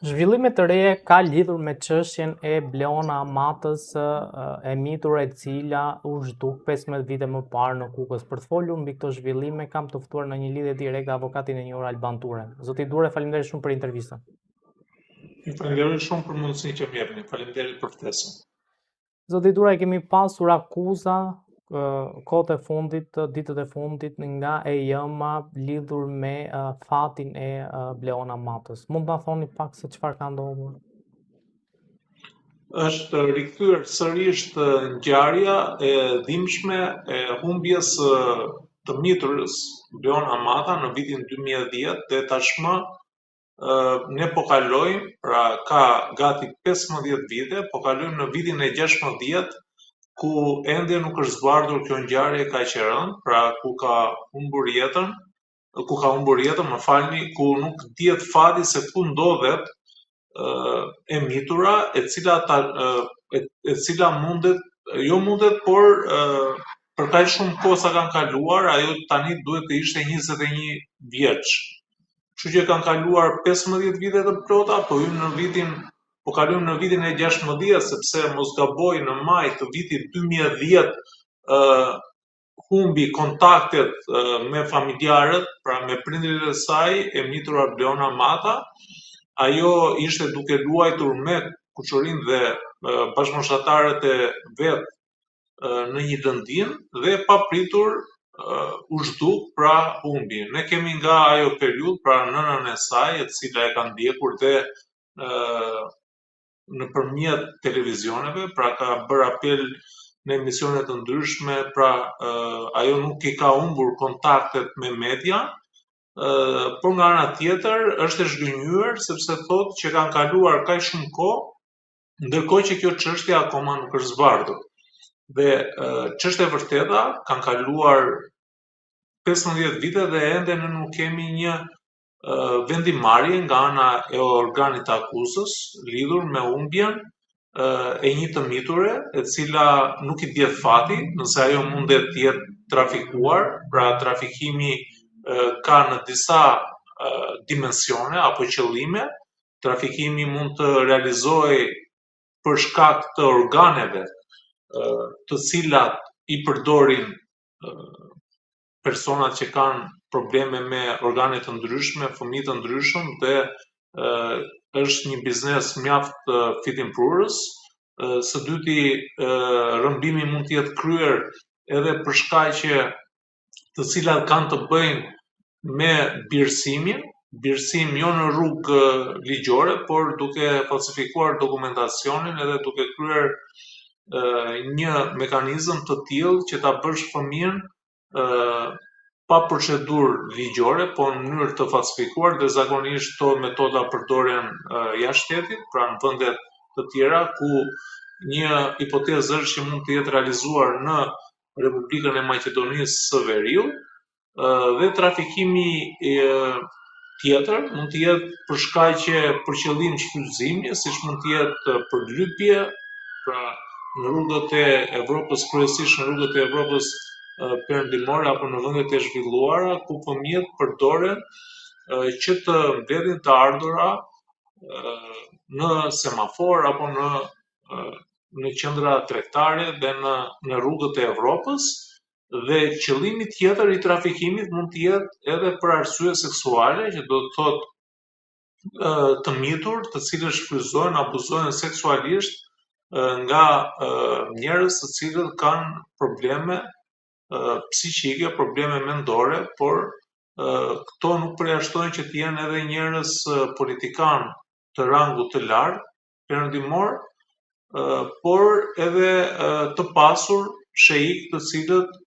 Zhvillime të reja ka lidhur me çështjen e Bleona Amatës, e mitur e cila u zhduk 15 vite më parë në Kukës. Për të folur mbi këto zhvillime kam të ftuar në një lidhje direkte avokatin e njohur Alban Ture. Zoti Ture, faleminderit shumë për intervistën. Faleminderit shumë për mundësinë që më jepni. Faleminderit për ftesën. Zoti Ture, kemi pasur akuza kohët e fundit, ditët e fundit nga EJM-a lidhur me fatin e Bleona Amatës. Mund ta thoni pak se çfarë ka ndodhur? Është rikthyer sërish ngjarja e dhimbshme e humbjes të miturës Bleona Amata në vitin 2010 dhe tashmë ne po kalojmë, pra ka gati 15 vite, po kalojmë në vitin e 16 ku ende nuk është zbardhur kjo ngjarje kaq e rëndë, pra ku ka humbur jetën, më falni, ku nuk dihet fati se ku ndodhet e mitura, e cila mundet, jo mundet, por për kaq shumë kohë sa kanë kaluar, ajo tani duhet të ishte 21 vjeç. Kështu që kanë kaluar 15 vite të plota, po kalojmë në vitin e 16, sepse mos gaboj në maj të vitit 2010 humbi kontaktet me familjarët, pra me prindërit e saj, e mitura Bleona Amata. Ajo ishte duke luajtur me kuçurinë dhe bashkëmoshatarët e vet në një lëndinë dhe papritur u zhduk, pra humbi. Ne kemi nga ajo periudhë, pra nënën e saj, e cila e ka ndjekur dhe nëpërmjet televizioneve, pra ka bërë apel në emisione të ndryshme, pra ajo nuk i ka humbur kontaktet me media, por nga ana tjetër është e zhgënjur sepse thotë që kanë kaluar kaq shumë kohë, ndërkohë që kjo çështje akoma nuk është zbardhur. Dhe ç'është e vërteta, kanë kaluar 15 vite dhe ende ne nuk kemi një vendimarrje nga ana e organit të akuzës lidhur me humbjen e një të miture, e cila nuk i dihet fati, nëse ajo mundet të jetë trafikuar, pra trafikimi ka në disa dimensione apo qëllime. Trafikimi mund të realizohej për shkak të organeve të cilat i përdorin personat që kanë probleme me organe të ndryshme, fëmijë të ndryshëm, dhe është një biznes mjaft fitimprurës. Së dyti, rrëmbimi mund të jetë kryer edhe për shkaqe të cilat kanë të bëjnë me birësim jo në rrugë ligjore, por duke falsifikuar dokumentacionin edhe duke kryer një mekanizëm të tillë që ta bësh fëmijën pa procedurë ligjore, po në mënyrë të falsifikuar, dhe zakonisht këto metoda përdoren jashtë shtetit, pra në vendet të tjera ku një hipotezë është që mund të jetë realizuar në Republikën e Maqedonisë së Veriut, dhe trafikimi tjetër mund të jetë për shkaqe për qëllim shfrytëzimi, siç mund të jetë për lypje, pra në rrugët e Evropës, kryesisht në rrugët e Evropës perëndimore apo në vendet e zhvilluara, ku fëmijët përdoren që të mbledhin të ardhura në semafor apo në qendra tregtare dhe në rrugët e Evropës. Dhe qëllimi tjetër i trafikimit mund të jetë edhe për arsye seksuale, që do të thotë të mitur, të cilët shfrytëzohen, abuzohen seksualisht nga njerëz të cilët kanë probleme psiqike, probleme mendore, por këto nuk përjashtojnë që të jenë edhe njerëz politikan të rangut të lartë, perëndimor, por edhe të pasur sheik, të cilët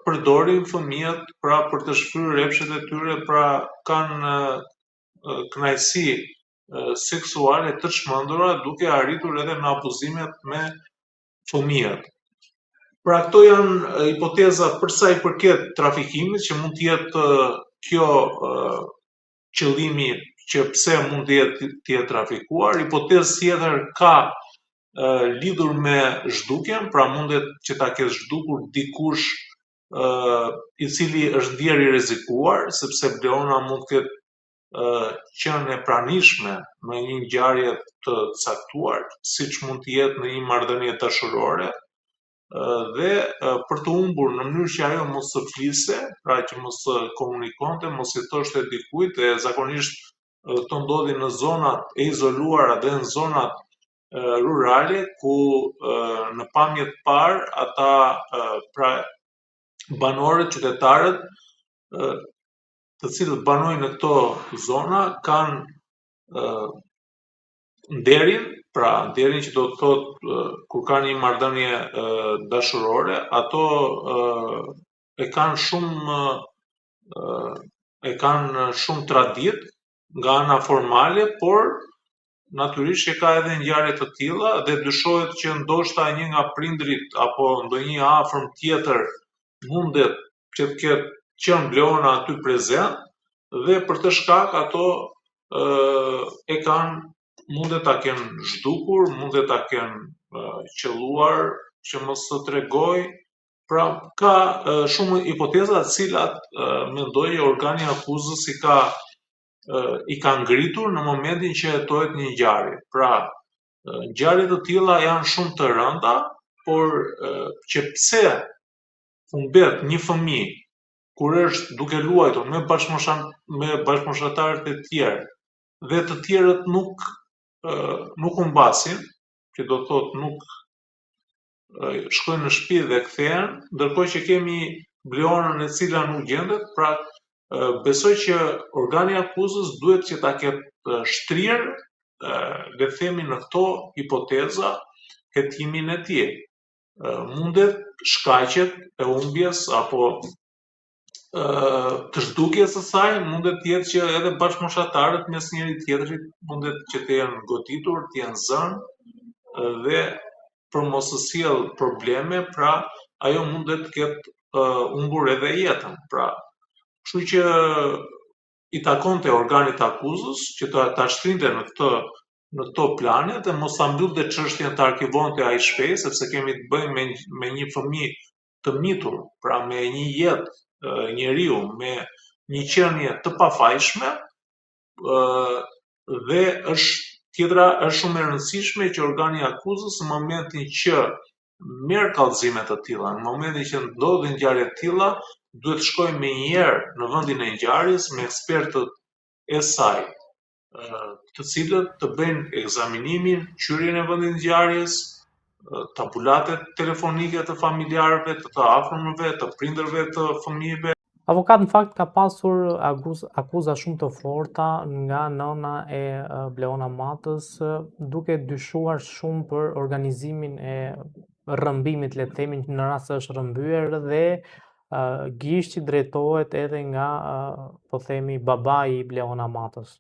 përdorin fëmijët pra për të shfryrë repshet e tyre, pra kanë kënaqësi seksuale të çmendura, duke arritur edhe në abuzimet me fëmijët. Pra këto janë hipoteza për sa i përket trafikimit, që mund të jetë kjo qëllimi që pse mund të jetë trafikuar. Hipotezë tjetër ka lidhur me zhdukjen, pra mundet që ta ketë zhdukur dikush i cili është ndjer i rrezikuar, sepse Bleona mund të ketë qenë e pranishme në një ngjarje të caktuar, siç mund të jetë në një marrëdhënie dashurore, dhe për të humbur në mënyrë që ajo mos të fliste, pra që mos të komunikonte, mos i thoshte dikujt, dhe zakonisht këto ndodhin në zonat e izoluara dhe në zonat rurale, ku në pamje të parë ata pra banorët, qytetarët, të cilët banojnë në këto zona kanë nderin, pra nderin që do të thotë kur kanë një marrëdhënie dashurore, ato e kanë shumë tradit nga ana formale, por natyrisht që ka edhe ngjarje të tilla dhe dyshohet që ndoshta një nga prindrit apo ndonjë afërm tjetër mundet që të ketë qenë Bleona aty prezent, dhe për të shkak ato mundet ta kenë zhdukur, mundet ta kenë qelluar që mos të tregoj. Pra ka shumë hipoteza të cilat mendoj organi akuzës i ka ngritur në momentin që hetohet një ngjarje. Pra ngjarje të tilla janë shumë të rënda, por që pse humbet një fëmijë kur është duke luajtur me bashkëmoshtarët e tjerë, dhe të tjerët nuk humbasin, që do thotë nuk shkojnë në shtëpi dhe kthehen, ndërkohë që kemi Bleonën e cila nuk gjendet. Pra besoj që organi akuzës duhet që ta ketë shtrirë, le të themi në këto hipoteza, hetimin e tij. Mundet shkaqet e humbjes apo të zhdukjes së saj, mundet të jetë që edhe bashkëmoshtarët mes njëri tjetrit mundet që të jenë goditur, të jenë zënë, dhe për mos të sjell probleme, pra ajo mundet të ketë humbur edhe jetën. Pra, kështu që i takonte organit akuzës që ta shtrinte në këto plane dhe mos ta mbyllte çështjen, të arkivonte ai shpejt, sepse kemi të bëjmë me një fëmijë të mitur, pra me një jetë njeriu, me një qenie të pafajshme, dhe tjetra është shumë e rëndësishme që organi akuzës në momentin që merr kallëzime të tilla, në momentin që ndodhin ngjarje të tilla, duhet të shkojë menjëherë në vendin e ngjarjes me ekspertët e saj, të cilët të bëjnë ekzaminimin, qyrjen e vendit të ngjarjes, tabulatet telefonike të familjarëve, të afërmëve, të prindërve të fëmijëve. Avokat, në fakt ka pasur akuza shumë të forta nga nëna e Bleona Matës, duke dyshuar shumë për organizimin e rrëmbimit, le të themi, në rast se është rrëmbyer, dhe gishti drejtohet edhe nga, po themi, babai i Bleona Matës.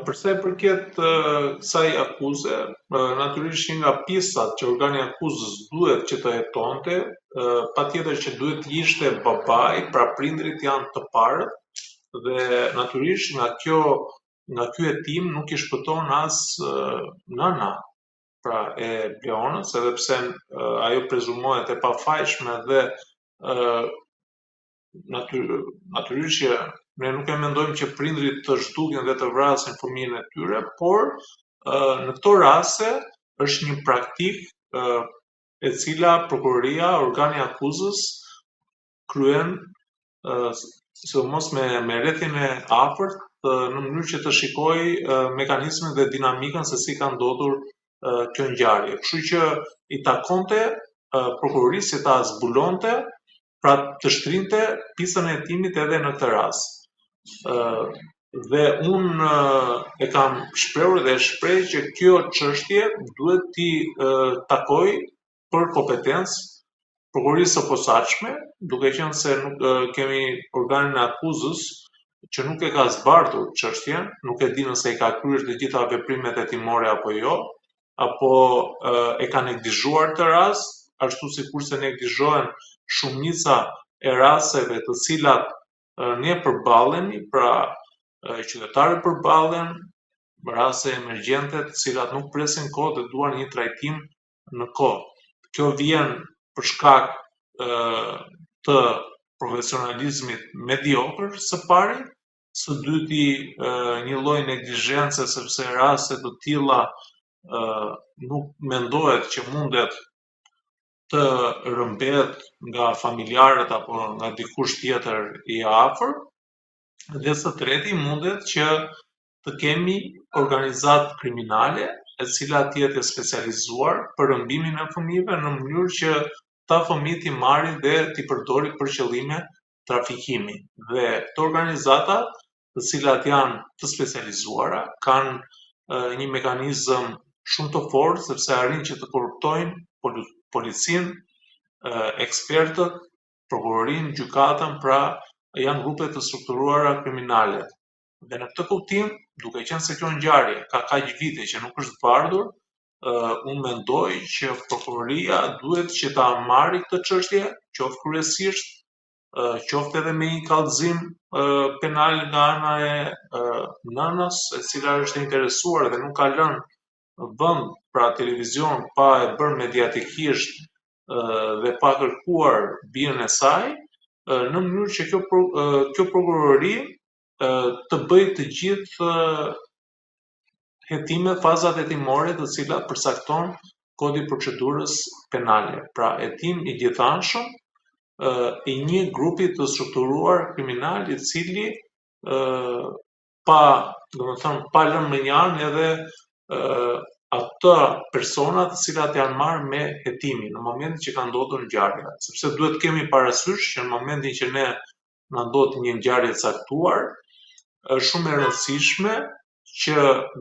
Përsa i përket kësaj akuze, natyrisht nga pistat që organi akuzës duhet që të hetonte, patjetër që duhet të ishte babai, pra prindrit janë të parët, dhe natyrisht nga ky hetim nuk i shpëton as nëna, pra e Bleonës, edhe pse ajo prezumohet e pafajshme, dhe natyrisht që ne nuk e mendojmë që prindrit të zhdukin dhe të vrasin fëmijën e tyre, por në këto raste është një praktikë e cila prokuroria, organi akuzës kryen, sidomos me rrethin e afërt, në mënyrë që të shikojë mekanizmin dhe dinamikën se si ka ndodhur kjo ngjarje. Kështu që i takonte prokurorisë që ta zbulonte, pra të shtrinte pjesën e hetimit edhe në këtë rast. Dhe unë e kam shprehur dhe shpreh që kjo çështje duhet t'i takoj për kompetencë prokurorisë së posaçme, duke qenë se nuk kemi organin e akuzës që nuk e ka zbardhur çështjen, nuk e di nëse i ka kryer të gjitha veprimet hetimore apo jo, apo e ka neglizhuar këtë rast, ashtu sikurse neglizhohen shumica e rasteve të cilat ne përballemi, pra qytetarët përballen raste emergjente të cilat nuk presin kohë dhe duan një trajtim në kohë. Kjo vjen për shkak të profesionalizmit mediokër së pari, së dyti një lloj neglizhence sepse raste të tilla nuk mendohet që mundet të rëmbehet nga familjarët apo nga dikush tjetër i afër, dhe së treti mundet që të kemi organizatë kriminale e cila të jetë e specializuar për rëmbimin e fëmijëve në mënyrë që ta fëmijët t'i marrin dhe t'i përdorin për qëllime trafikimi. Dhe këto organizata, të cilat janë të specializuara, kanë një mekanizëm shumë të fortë sepse arrin që të korruptojnë policinë, ekspertët, prokurorinë, gjykatën, pra janë grupe të strukturuara kriminale. Dhe në këtë kuptim, duke qenë se kjo ngjarje ka kaq vite që nuk është bardhur, unë mendoj që prokuroria duhet që ta marrë këtë çështje, qoftë kryesisht, qoftë edhe me një kallëzim penal nga ana e nënës, e cila është e interesuar dhe nuk ka lënë vend pra televizion pa e bërë mediatikisht dhe pa kërkuar bijën e saj, në mënyrë që kjo prokurori të bëj të gjithë hetimet, fazat hetimore të cilat përcakton Kodi i Procedurës Penale. Pra hetim i gjithanshëm i një grupi të strukturuar kriminal i cili pa lënë në një anë edhe ato persona të cilat janë marrë me hetimin në momentin që ka ndodhur ngjarja, sepse duhet të kemi parasysh që në momentin që ne na ndodh një ngjarje e caktuar, është shumë e rëndësishme që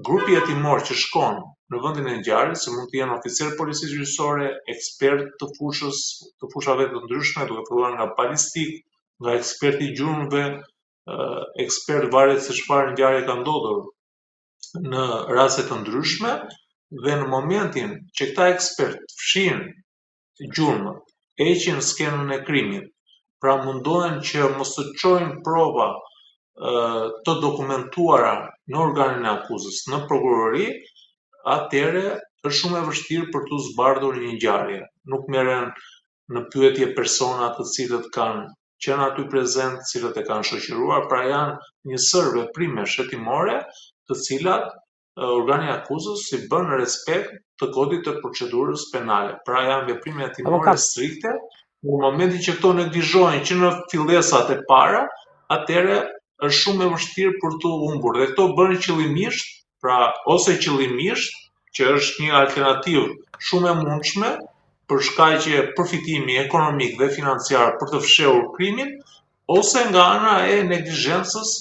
grupi hetimor që shkon në vendin e ngjarjes, se mund të jenë oficer policisë gjyqësore, ekspert të fushave të ndryshme, duke filluar nga balistik, nga eksperti i gjurmëve, ekspert varet se çfarë ngjarje ka ndodhur në raste të ndryshme, dhe në momentin që këta ekspert fshin gjurmët, heqin skenën e krimit, pra mundohen që mos të çojnë prova të dokumentuara në organin e akuzës, në prokurori, atëherë është shumë e vështirë për t'u zbardhur një ngjarje. Nuk merren në pyetje persona të cilët kanë qenë aty prezent, të cilët e kanë shoqëruar, pra janë një sër veprime hetimore, të cilat organi i akuzës i bën në respekt të Kodit të Procedurës Penale. Pra janë veprime hetimore strikte. Në momentin që këto neglizhohen që në fillesat e para, atëherë është shumë e vështirë për t'u humbur. Dhe këto bën qëllimisht, pra ose qëllimisht, që është një alternativë shumë e mundshme për shkaqe përfitimi ekonomik dhe financiar për të fshehur krimin, ose nga ana e neglizhencës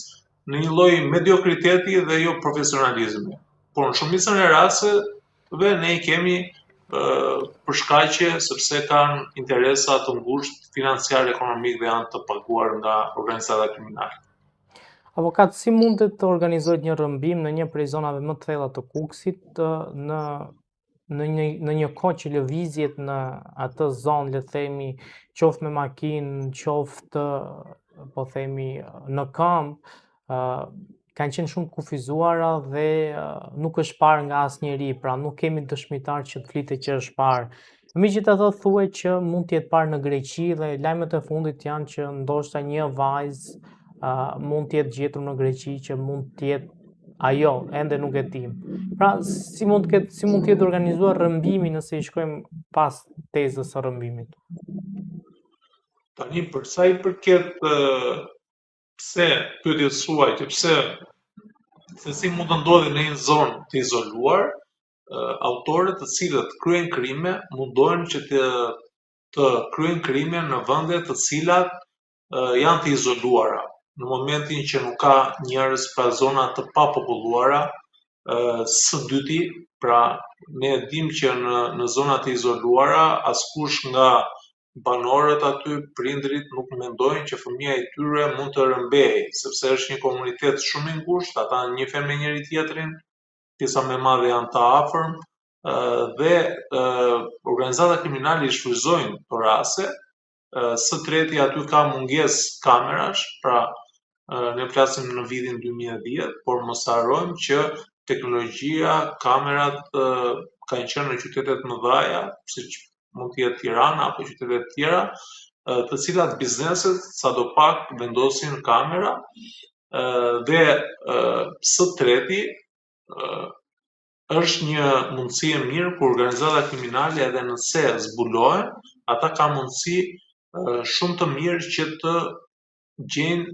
në një lloj mediokriteti dhe jo profesionalizmi. Por në shumicën e rasteve ne i kemi për shkaqe sepse kanë interesa të ngushtë financiar, ekonomik dhe janë të paguar nga organizata kriminale. Avokat, si mundet të organizohet një rrëmbim në një prej zonave më të thella të Kukësit në një kohë që lëvizjet në atë zonë, le të themi, qoftë me makinë, qoftë po themi në këmbë, kanë qenë shumë kufizuara dhe nuk është parë nga asnjëri, pra nuk kemi dëshmitar që të flitet që është parë. Megjithatë thuhet që mund të jetë parë në Greqi dhe lajmet e fundit janë që ndoshta një vajzë mund të jetë gjetur në Greqi që mund të jetë ajo, ende nuk e dim. Pra, si mund të jetë organizuar rrëmbimi nëse i shkojmë pas tezës së rrëmbimit? Tani për sa i përket pyetjes suaj që pse se si mund të ndodhi në një zonë të izoluar, autorët të cilët kryen krime mundohen që të kryen krime në vende të cilat janë të izoluara. Në momentin që nuk ka njerëz pra zona të papopulluara, së dyti, pra ne dim që në zona të izoluara askush nga banorët aty, prindrit nuk mendojnë që fëmia i tyre mund të rrëmbejë, sepse është një komunitet shumë i ngushtë, ata njihen me njëri tjetrin, pjesa më e madhe janë të afërm, dhe organizata kriminale i shfrytëzojnë këto raste. Së treti, aty ka mungesë kamerash, pra ne flasim në vitin 2010, por mos harrojmë që teknologjia, kamerat kanë qenë në qytetet më dhaja, siç mund të jetë Tirana apo qytete të tjera, të cilat bizneset sadopak vendosin kamera dhe së treti është një mundësi e mirë kur organizata kriminale edhe nëse zbulohen, ata ka mundësi shumë të mirë që të gjejnë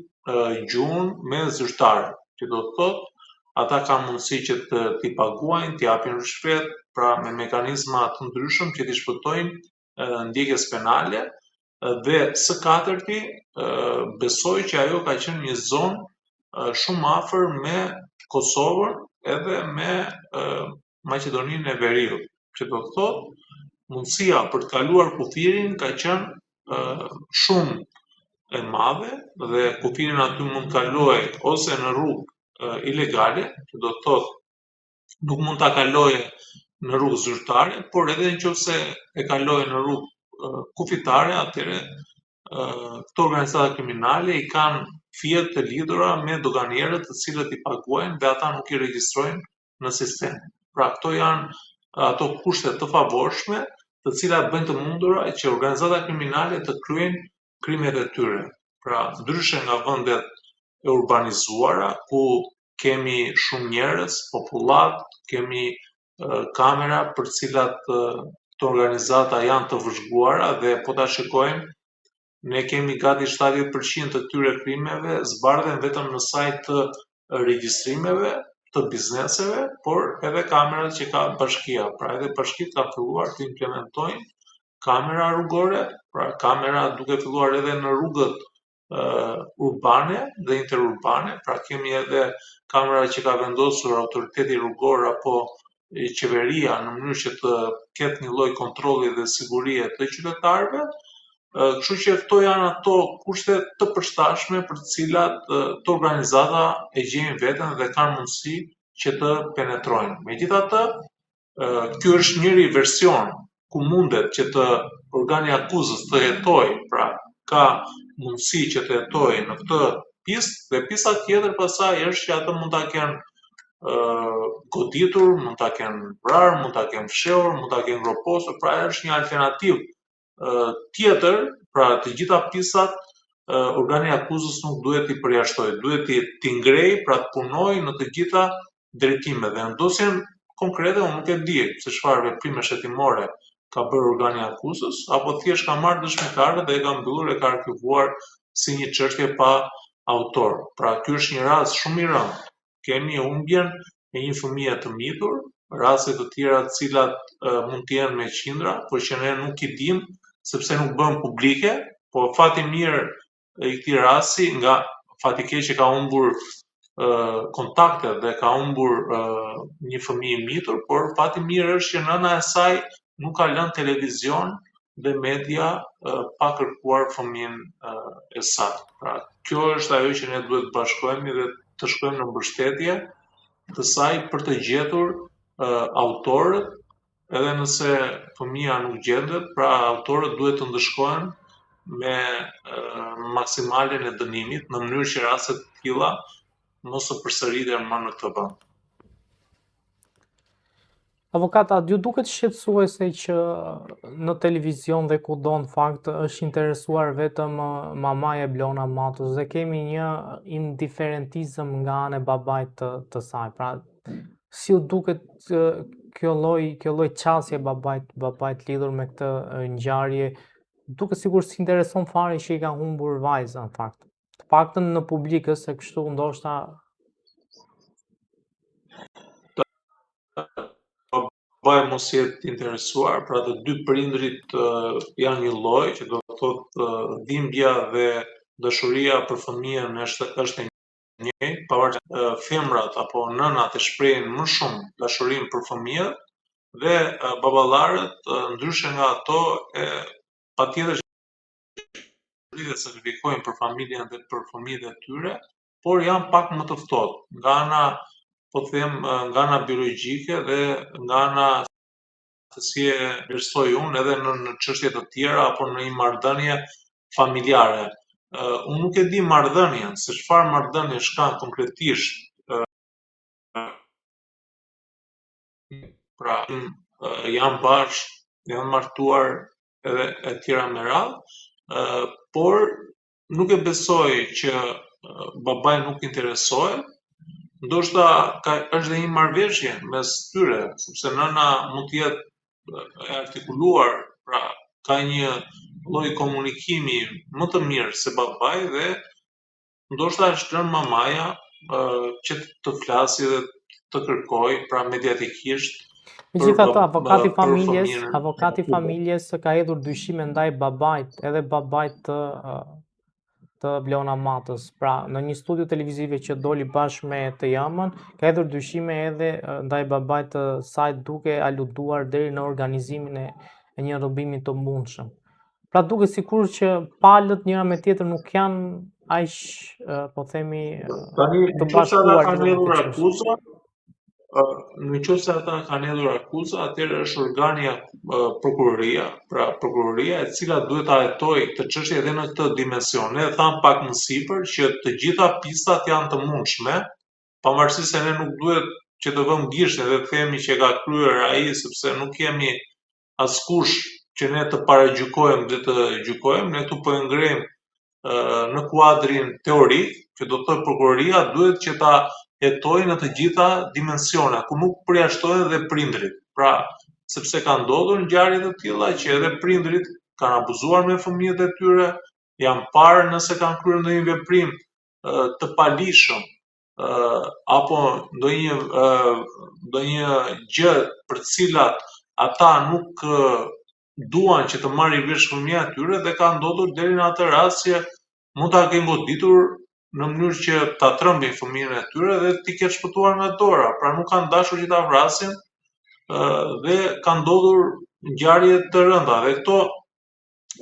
gjuhën me zyrtare, që do të thotë ata ka mundësi që t'i paguajnë, t'i japin rishpet, pra me mekanizma të ndryshëm që t'i shpëtojnë ndjekjes penale, dhe së katërti besoj që ajo ka qenë një zonë shumë afër me Kosovën edhe me Maqedoninë e Veriut, që do të thotë mundësia për të kaluar kufirin ka qenë shumë e madhe dhe kufirin aty mund të kalojë ose në rrugë ilegale, që do të thotë nuk mund ta kaloje në rrugë zyrtare, por edhe nëse e kaloje në rrugë kufitare, atëherë këto organizata kriminale i kanë fijet të lidhura me doganierët të cilët i paguajnë dhe ata nuk i regjistrojnë në sistem. Pra këto janë ato kushte të favorshme të cilat bëjnë të mundura që organizata kriminale të kryejnë krimet e tyre. Pra ndryshe nga vendet e urbanizuara ku kemi shumë njerëz, popullat, kemi kamera për cilat këto organizata janë të vëzhguara dhe po ta shikojmë ne kemi gati 70% të këtyre krimeve zbardhen vetëm në sajt të regjistrimeve të bizneseve, por edhe kamerat që ka bashkia. Pra edhe bashkitë ka filluar të implementojnë kamera rrugore, pra kamera duke filluar edhe në rrugët urbane dhe interurbane, pra kemi edhe kamera që ka vendosur autoriteti rrugor apo qeveria në mënyrë që të ketë një lloj kontrolli dhe sigurie të qytetarëve. Kështu që këto janë ato kushte të përshtatshme për të cilat të organizata e gjejnë veten dhe kanë mundësi që të penetrojnë. Megjithatë, ky është njëri version ku mundet që të organi akuzës të jetojë, pra ka mundësi që të jetojë në këtë pistë dhe pista tjetër pastaj është që ato mund ta kenë goditur, mund ta kenë vrarë, mund ta kenë fshehur, mund ta kenë groposur, pra është një alternativë tjetër, pra të gjitha pistat organi akuzës nuk duhet i përjashtojë, duhet t'i ngrejë, pra të punojë në të gjitha drejtimet. Dhe në dosjen konkrete unë nuk e di se çfarë veprime shëtimore ka bërë organi akuzës, apo thjesht ka marrë dëshmitarët dhe e ka mbyllur, e ka arkivuar si një çështje pa autor. Pra ky është një rast shumë i rëndë. Kemi humbjen e një fëmije të mitur, raste të tjera të cilat mund të jenë me qindra, por që ne nuk i dimë sepse nuk bën publike, po fati mirë i këtij rasti, nga fati keq që ka humbur kontaktet dhe ka humbur një fëmijë mitur, por fati mirë është që nëna e saj nuk ka lënë televizion dhe media pa kërkuar fëmijën e saj. Pra, kjo është ajo që ne duhet të bashkohemi dhe të shkojmë në mbështetje të saj për të gjetur autorët. Edhe nëse fëmia nuk gjendet, pra autorët duhet të ndëshkohen me maksimalen e dënimit në mënyrë që raste të tilla mos të përsëriten më në këtë vend. Avokata, ju duket shqetësuese që në televizion dhe kudo në fakt është interesuar vetëm mamaja Blona Matës dhe kemi një indiferentizëm nga ana e babait të saj. Pra, si u duket kjo lloj qasje babait lidhur me këtë ngjarje, duket sikur si intereson fare që i ka humbur vajza në fakt. Të paktën në publikës se kështu ndoshta babai mos jetë interesuar, pra të dy prindrit janë një lloj, që do të thotë dhimbja dhe dashuria për fëmijën është e njëjtë, pavarësisht femrat apo nënat e shprehin më shumë dashurinë për fëmijët dhe baballarët ndryshe nga ato patjetër që sakrifikojnë për familjen dhe për fëmijët e tyre, por janë pak më të ftohtë nga ana, po them, nga ana biologjike dhe nga ana se si e vlerësoj unë edhe në çështje të tjera apo në një marrëdhënie familjare. Unë nuk e di marrëdhënien, se çfarë marrëdhëniesh kanë konkretisht. Pra, janë bashkë, janë martuar edhe e tjera me radhë, por nuk e besoj që babai nuk interesohet. Ndoshta është dhe një marrëveshje mes tyre, sepse nëna mund të jetë e artikuluar, pra ka një lloj komunikimi më të mirë se babai dhe ndoshta është lënë mamaja që të flasi dhe të kërkoj, pra mediatikisht, Megjithatë, për fëmijën avokati familjes ka hedhur dyshime ndaj babait, edhe babait të Vleona Matës. Pra, në një studio televizive që doli bashkë me të jamën, ka hedhur dyshime edhe ndaj babait të saj duke aluduar deri në organizimin e një rrëbimi të mundshëm. Pra duket sikur që palët njëra me tjetrën nuk janë aq, po themi, tani të bashkuar që do të çështje. Në qoftë se ata kanë hedhur akuzë, atëherë është organi prokuroria, pra prokuroria e cila duhet ta hetojë këtë çështje edhe në këtë dimension. Ne tham pak më sipër që të gjitha pistat janë të mundshme, pavarësisht se ne nuk duhet që të vëmë gishtin dhe të themi që ka kryer ai, sepse nuk kemi askush që ne të paragjykojmë dhe të gjykojmë, ne këtu po e ngrejmë në kuadrin teorik, që do të thotë prokuroria duhet që ta hetojë në të gjitha dimensionet, ku nuk përjashtohen dhe prindrit. Pra, sepse kanë ndodhur ngjarje të tilla që edhe prindrit kanë abuzuar me fëmijët e tyre, janë parë nëse kanë kryer ndonjë veprim të palishëm apo ndonjë gjë për cilat ata nuk duan që të marrin vesh fëmija e tyre dhe ka ndodhur deri në atë rast që mund ta kenë goditur në mënyrë që ta trembin fëmijën e tyre dhe t'i ketë shpëtuar nga dora, pra nuk kanë dashur që ta vrasin dhe kanë ndodhur ngjarje të rënda dhe këto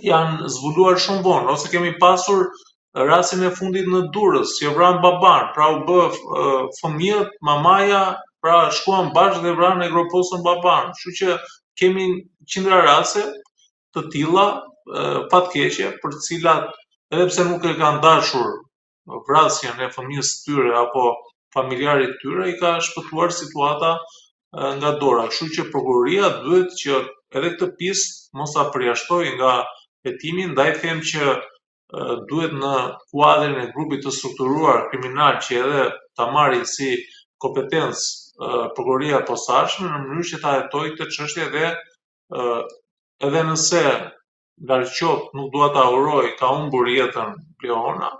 janë zbuluar shumë vonë, ose kemi pasur rastin e fundit në Durrës, që vran baban, pra u bë fëmijët, mamaja, pra shkuan bashkë dhe vranë e groposën baban. Kështu që kemi qindra raste të tilla fatkeqe, për të cilat edhe pse nuk e kanë dashur vrasjen e fëmijës së tyre apo familjarit të tyre, i ka shpëtuar situata nga dora. Kështu që prokuroria duhet që edhe këtë pjesë mos ta përjashtojë nga hetimi, ndaj them që duhet në kuadrin e grupit të strukturuar kriminal që edhe ta marrë si kompetencë prokuroria e posaçme, në mënyrë që ta hetojë këtë çështje dhe edhe nëse larqop nuk dua ta uroj, ka humbur jetën Leona,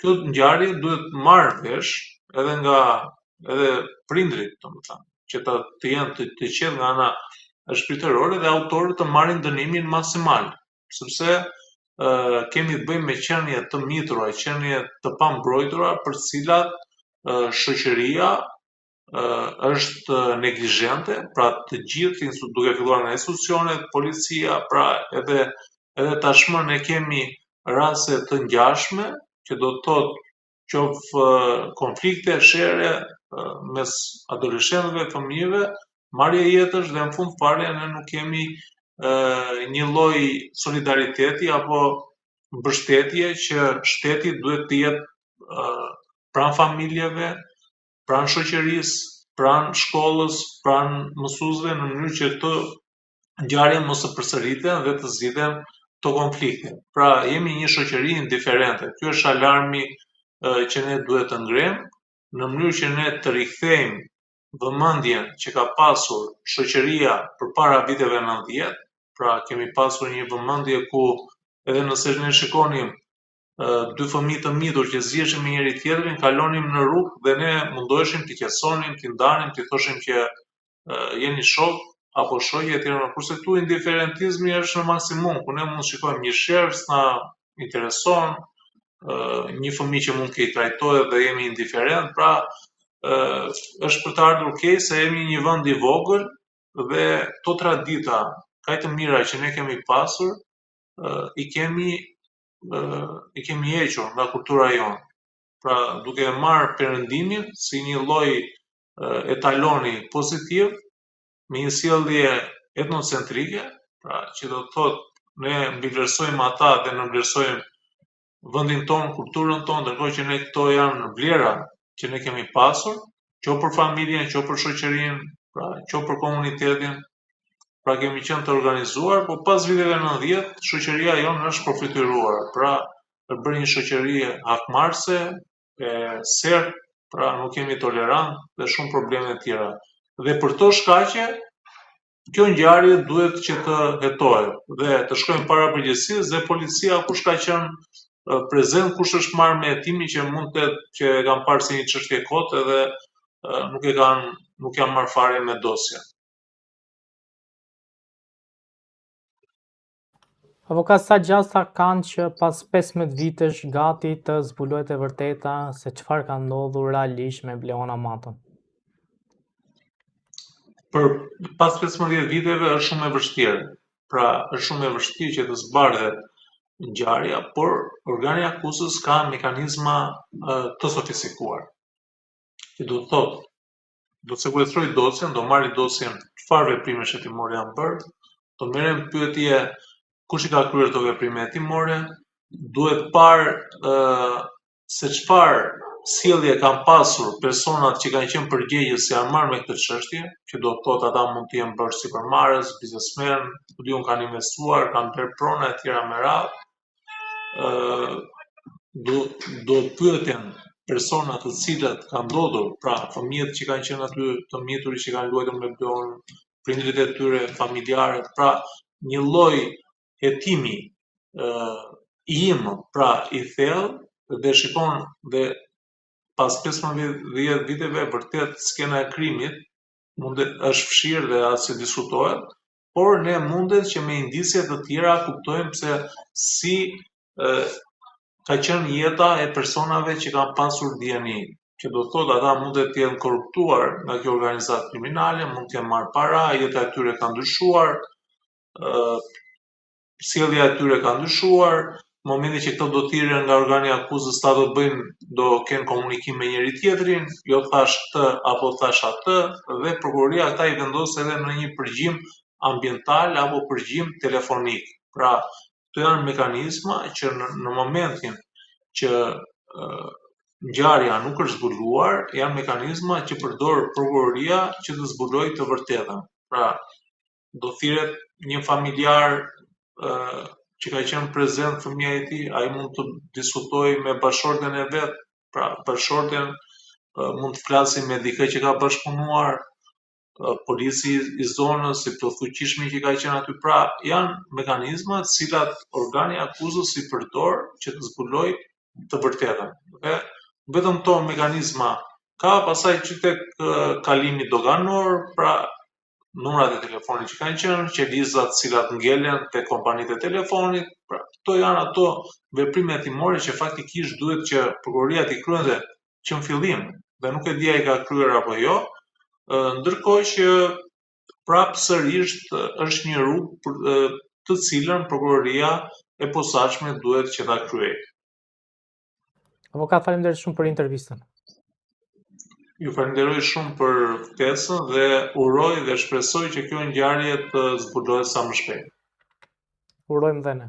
kjo ngjarje duhet marrë vesh edhe nga prindrit, domethënë, që të jenë të qetë nga ana shpirtërore dhe autorët të marrin dënimin maksimal, sepse kemi të bëjmë me qenie të mitura, qenie të pambrojtura, për të cilat shoqëria është neglizhente, pra të gjithë duke filluar nga institucionet, policia, pra edhe tashmë ne kemi raste të ngjashme, që do të thotë qoftë konflikte, shere mes adoleshentëve, fëmijëve, marrje jetësh dhe në fund fare ne nuk kemi një lloj solidariteti apo mbështetje që shteti duhet të jetë pranë familjeve, pranë shoqërisë, pranë shkollës, pranë mësuesve, në mënyrë që këto ngjarje mos të përsëriten dhe të zgjidhen këto konflikte. Pra jemi një shoqëri indiferente. Ky është alarmi që ne duhet të ngrejmë, në mënyrë që ne të rikthejmë vëmendjen që ka pasur shoqëria përpara viteve 90, pra kemi pasur një vëmendje ku edhe nëse ne shikonim dy fëmijë të mitur që zgjidheshin me njëri tjetrin, kalonim në rrugë dhe ne mundoheshim t'i qetësonim, t'i ndanim, t'i thoshim që jeni shok apo shoqe etj. Kurse këtu indiferentizmi është në maksimum, ku ne mund të shikojmë një sherr, s'na intereson, një fëmijë që mund të trajtohet dhe jemi indiferent, pra është për të ardhur keq se jemi një vend i vogël dhe këto tradita kaq të mira që ne kemi pasur i kemi hequr nga kultura jonë. Pra duke marrë perëndimin si një lloj etaloni pozitiv me një sjellje etnocentrike, pra që do të thotë ne mbivlerësojmë ata dhe ne vlerësojmë vendin tonë, kulturën tonë, ndërkohë që ne këto janë vlera që ne kemi pasur, qoftë për familjen, qoftë për shoqërinë, pra qoftë për komunitetin. Pra kemi qenë të organizuar, po pas viteve 90, shoqëria jonë është përfituar. Pra është bërë një shoqëri hakmarrëse, e sertë, pra nuk jemi tolerant dhe shumë probleme tjera. Dhe për to shkaqe, kjo ngjarje duhet që të hetohet dhe të shkojmë para përgjegjësisë dhe policia kush ka qenë prezent, kush është marrë me hetimin që mund të që e kanë parë si një çështje kote dhe nuk janë marrë fare me dosje. Avokat, sa gjasta kanë që pas 15 vitesh gati të zbulohet e vërteta se çfarë ka ndodhur realisht me Bleona Matën? Për pas 15 viteve është shumë e vështirë. Pra është shumë e vështirë që të zbardhet ngjarja, por organi akuzës ka mekanizma të sofistikuar. Që do të thotë, do të sekuestroj dosjen, do marrë dosjen çfarë veprime hetimore janë bërë, do merren pyetje kush i ka kryer këto veprime hetimore, duhet parë se çfarë sjellje kanë pasur personat që kanë qenë përgjegjës se janë marrë me këtë çështje, që do të thotë ata mund të jenë bërë sipërmarrës, biznesmen, kanë investuar, kanë bërë prona e tjera me radhë. Do të pyeten persona të cilët kanë ndodhur, pra fëmijët që kanë qenë aty, të miturit që kanë luajtur me Bleon, prindërit e tyre, familjarët, pra një lloj hetimi im, pra i thellë dhe shikon dhe pas 15 viteve vërtet skena e krimit është fshirë dhe as se diskutohet, por ne mundet që me indicje të tjera kuptojmë se si ka qenë jeta e personave që kanë pasur DNI, që do thotë ata mundet të jenë korruptuar nga kjo organizatë kriminale, mund të jenë marrë para, jeta e tyre ka ndryshuar, sjellja e tyre ka ndryshuar, në momentin që këto do thirren nga organi akuzës, ta do bëjnë, do kenë komunikim me njëri tjetrin, jo thash këtë apo thash atë, dhe prokuroria këta i vendos edhe në një përgjim ambiental apo përgjim telefonik. Pra, këto janë mekanizma që në momentin që ngjarja nuk është zbuluar, janë mekanizma që përdor prokuroria që të zbulojë të vërtetën. Pra, do thirret një familjar që ka qenë prezent fëmija e tij, ai mund të diskutojë me bashkëshorten e vet, pra bashkëshorten mund të flasë me dikë që ka bashkëpunuar, polici i zonës, i plotfuqishmi që ka qenë aty, pra janë mekanizma të cilat organi akuzës i përdor që të zbulojë të vërtetën. Dhe vetëm këto mekanizma ka, pastaj që tek kalimi doganor, pra numrat e telefonit që kanë qenë, qelizat cilat ngelen te kompanitë e telefonit, pra këto janë ato veprime hetimore që faktikisht duhet që prokuroria t'i kryente që në fillim, dhe nuk e di ai ka kryer apo jo, ndërkohë që prapë sërish është një rrugë të cilën prokuroria e posaçme duhet që ta kryejë. Avokat, faleminderit shumë për intervistën. Ju falenderoj shumë për ftesën dhe uroj dhe shpresoj që kjo ngjarje të zbulohet sa më shpejt. Urojmë dhe ne.